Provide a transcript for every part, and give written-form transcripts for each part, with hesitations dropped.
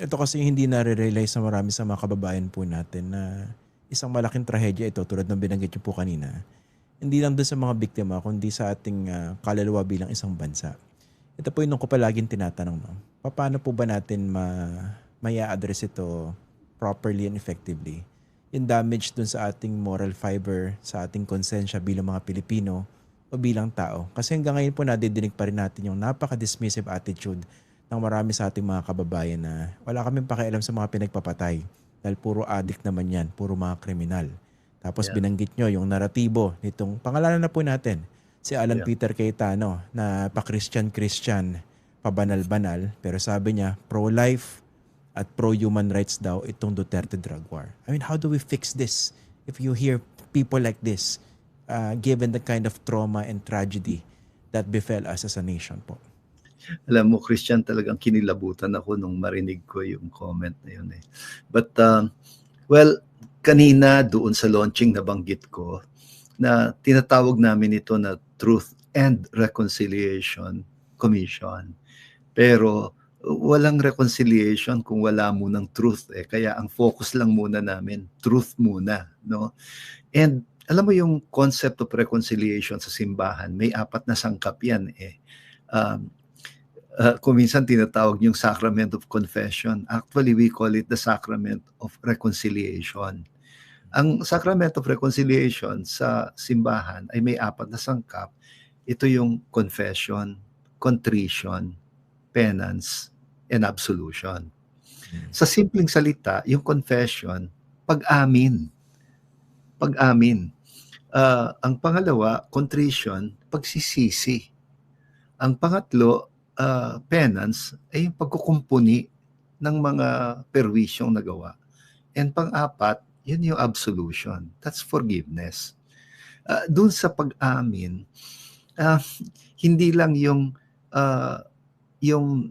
Ito kasi hindi nare-realize sa marami sa mga kababayan po natin na isang malaking trahedya ito tulad ng binanggit niyo po kanina. Hindi lang doon sa mga biktima kundi sa ating kaluluwa bilang isang bansa. Ito po yung ko palaging tinatanong, no? Paano po ba natin maya-address ito properly and effectively? Yung damage dun sa ating moral fiber, sa ating konsensya bilang mga Pilipino o bilang tao. Kasi hanggang ngayon po nadidinig pa rin natin yung napaka-dismissive attitude ng marami sa ating mga kababayan na wala kaming pakialam sa mga pinagpapatay dahil puro addict naman yan, puro mga kriminal. Tapos Yeah, binanggit nyo yung naratibo nitong, pangalanan na po natin, si Alan yeah. Peter Cayetano na pa-Christian-Christian, pabanal-banal, pero sabi niya pro-life at pro-human rights daw itong Duterte drug war. I mean, how do we fix this if you hear people like this given the kind of trauma and tragedy that befell us as a nation po? Alam mo, Christian, talagang kinilabutan ako nung marinig ko yung comment na yun eh. But, well, kanina doon sa launching nabanggit ko na tinatawag namin ito na Truth and Reconciliation Commission. Pero walang reconciliation kung wala munang truth eh. Kaya ang focus lang muna namin, truth muna, no? And alam mo yung concept of reconciliation sa simbahan, may apat na sangkap yan eh. Um, kung minsan tinatawag yung Sacrament of Confession. Actually, we call it the Sacrament of Reconciliation. Ang Sacrament of Reconciliation sa simbahan ay may apat na sangkap. Ito yung confession, contrition, penance, and absolution. Mm. Sa simpleng salita, yung confession, pag-amin. Pag-amin. Ang pangalawa, contrition, pagsisisi. Ang pangatlo, penance, ay yung pagkukumpuni ng mga perwisyong nagawa. And pang-apat, yun yung absolution. That's forgiveness. Doon sa pag-amin, uh, hindi lang yung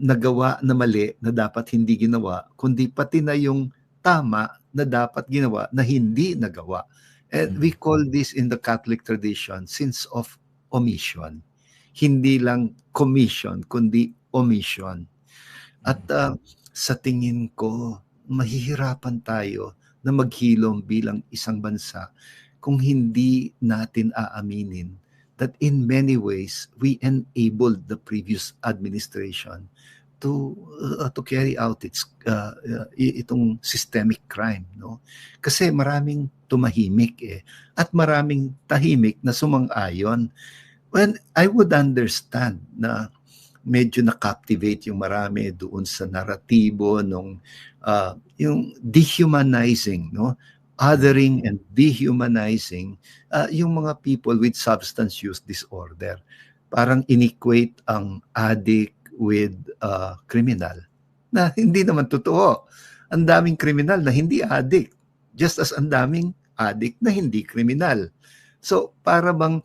nagawa na mali na dapat hindi ginawa, kundi pati na yung tama na dapat ginawa na hindi nagawa. And we Mm. call this in the Catholic tradition sins of omission. Hindi lang commission, kundi omission. At Mm. sa tingin ko, mahihirapan tayo na maghilom bilang isang bansa kung hindi natin aaminin that in many ways we enabled the previous administration to carry out itong systemic crime, no? Kasi maraming tumahimik eh, at maraming tahimik na sumang-ayon. When I would understand na medyo na-captivate yung marami doon sa naratibo nung yung dehumanizing, no? Mm. Othering and dehumanizing yung mga people with substance use disorder. Parang inequate ang addict with criminal. Na hindi naman totoo. Ang daming criminal na hindi addict. Just as ang daming addict na hindi criminal. So, para bang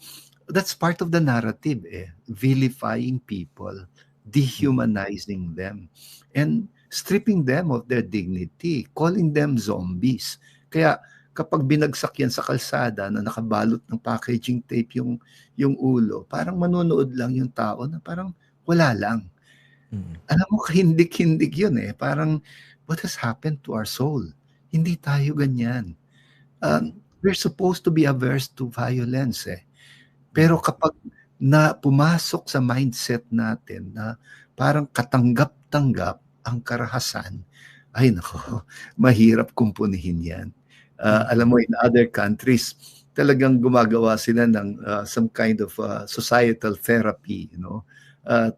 that's part of the narrative eh. Vilifying people, Mm. dehumanizing them, and stripping them of their dignity, calling them zombies. Kaya kapag binagsak yan sa kalsada na nakabalot ng packaging tape yung ulo, parang manonood lang yung tao na parang wala lang. Mm. Alam mo, kahindik-hindik yun eh. Parang, what has happened to our soul? Hindi tayo ganyan. Mm. We're supposed to be averse to violence eh. Pero Mm. kapag na pumasok sa mindset natin na parang katanggap-tanggap ang karahasan, ay nako, mahirap kumpunihin yan. Alam Mm. mo, in other countries, talagang gumagawa sila ng some kind of societal therapy, you know,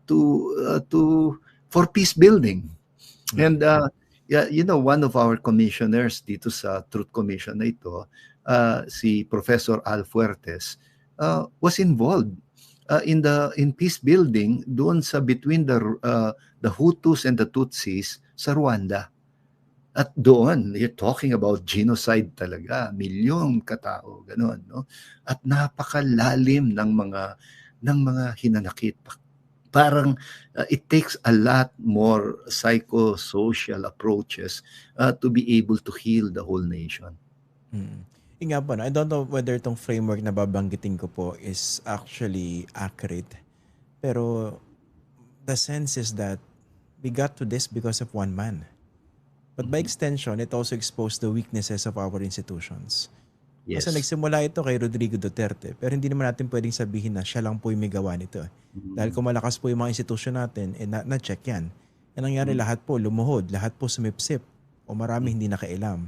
to for peace building. And Mm. yeah, you know, one of our commissioners dito sa Truth Commission na ito, si Professor Al Fuertes, was involved in peace building doon sa between the Hutus and the Tutsis sa Rwanda. At doon, you're talking about genocide talaga, milyon katao, gano'n, no? At napakalalim ng mga hinanakit. Parang it takes a lot more psychosocial approaches to be able to heal the whole nation. Mm. Yun nga po, no? I don't know whether itong framework na babanggitin ko po is actually accurate. Pero the sense is that we got to this because of one man. But by extension, it also exposed the weaknesses of our institutions. Kasi Yes. nagsimula ito kay Rodrigo Duterte, pero hindi naman natin pwedeng sabihin na siya lang po yung may gawa nito. Dahil Mm, kung malakas po yung mga institusyon natin, na-check yan. Ang nangyari, mm, lahat po lumuhod, lahat po sumipsip, o marami mm. hindi nakailam.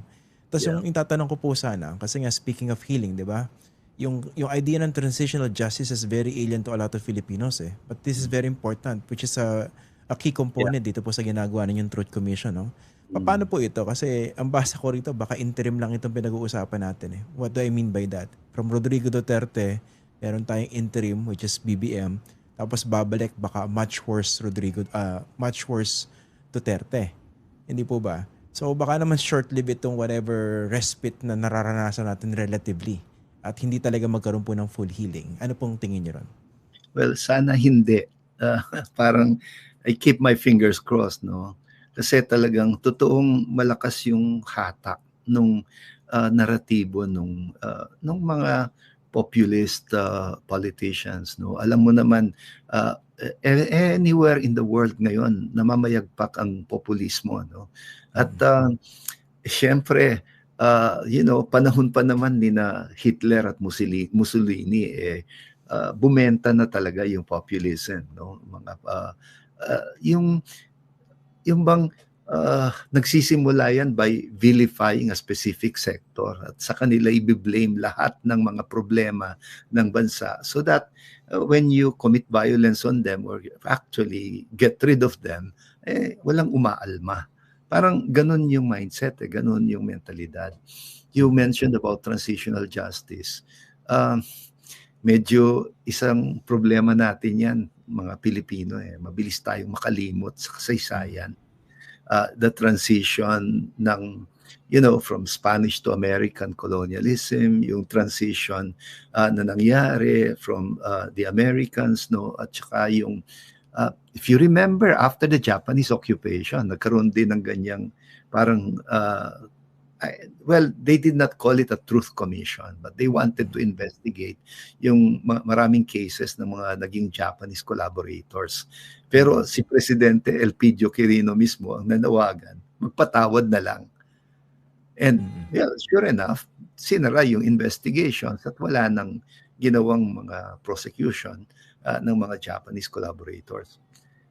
Tapos Yeah. yung itatanong ko po sana, kasi nga speaking of healing, di ba? Yung idea ng transitional justice is very alien to a lot of Filipinos eh. But this is very important, which is a key Yeah. component dito po sa ginagawa ninyong Truth Commission. No? Paano Mm. po ito? Kasi ang basa ko rito, baka interim lang itong pinag-uusapan natin eh. What do I mean by that? From Rodrigo Duterte, meron tayong interim, which is BBM. Tapos babalik, baka much worse much worse Duterte. Hindi po ba? So baka naman short-lived itong whatever respite na nararanasan natin relatively. At hindi talaga magkaroon po ng full healing. Ano pong tingin niyo ron? Well, sana hindi. Ah, parang I keep my fingers crossed, no? Kasi talagang totoong malakas yung hatak nung naratibo nung mga populist politicians, no? Alam mo naman, anywhere in the world ngayon namamayagpag ang populismo, no? At Mm. siyempre, panahon pa naman ni na Hitler at Mussolini, bumenta na talaga yung populism, no? Mga yung bang nagsisimula yan by vilifying a specific sector at sa kanila i-blame lahat ng mga problema ng bansa so that when you commit violence on them or actually get rid of them, walang umaalma. Parang ganun yung mindset, ganun yung mentalidad. You Mm. mentioned about transitional justice. Um, Medyo isang problema natin yan, mga Pilipino. Mabilis tayong makalimot sa Mm. kasaysayan. The transition ng, from Spanish to American colonialism, yung transition na nangyari from the Americans, no? At saka yung, if you remember, after the Japanese occupation, nagkaroon din ng ganyang parang well, they did not call it a truth commission, but they wanted to investigate yung maraming cases ng mga naging Japanese collaborators. Pero si Presidente Elpidio Quirino mismo ang nanawagan, magpatawad na lang. And Mm. yeah, sure enough, sinara yung investigations at wala nang ginawang mga prosecution ng mga Japanese collaborators.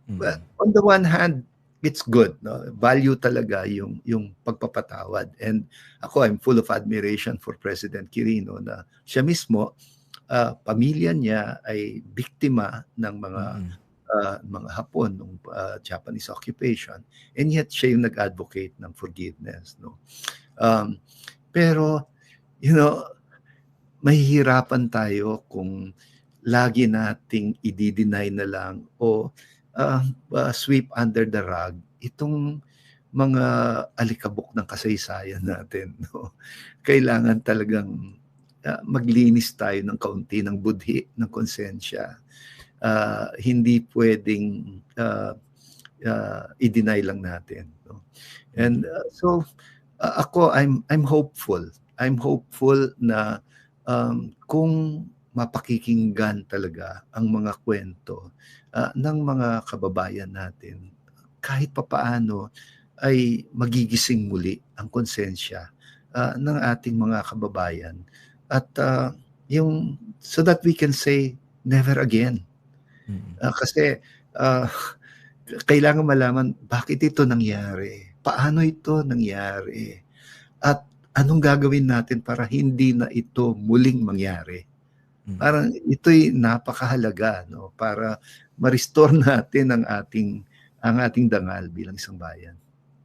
Well, Mm. on the one hand, it's good, no? Value talaga yung pagpapatawad. And ako, I'm full of admiration for President Quirino na siya mismo, pamilya niya ay biktima ng Mm. mga Hapon nung Japanese occupation, and yet siya yung nag-advocate ng forgiveness, no? Pero mahihirapan tayo kung lagi nating i-deny na lang o sweep under the rug itong mga alikabok ng kasaysayan natin, no? Kailangan talagang maglinis tayo ng kaunti ng budhi, ng konsensya. Hindi pwedeng i-deny lang natin, no? And so ako, I'm hopeful. I'm hopeful na kung mapakikinggan talaga ang mga kwento ng mga kababayan natin, kahit papaano ay magigising muli ang konsensya ng ating mga kababayan at so that we can say never again. Mm. Kasi kailangan malaman bakit ito nangyari, paano ito nangyari, at anong gagawin natin para hindi na ito muling mangyari. Mm. Parang ito'y napakahalaga, no, para ma-restore natin ang ating dangal bilang isang bayan.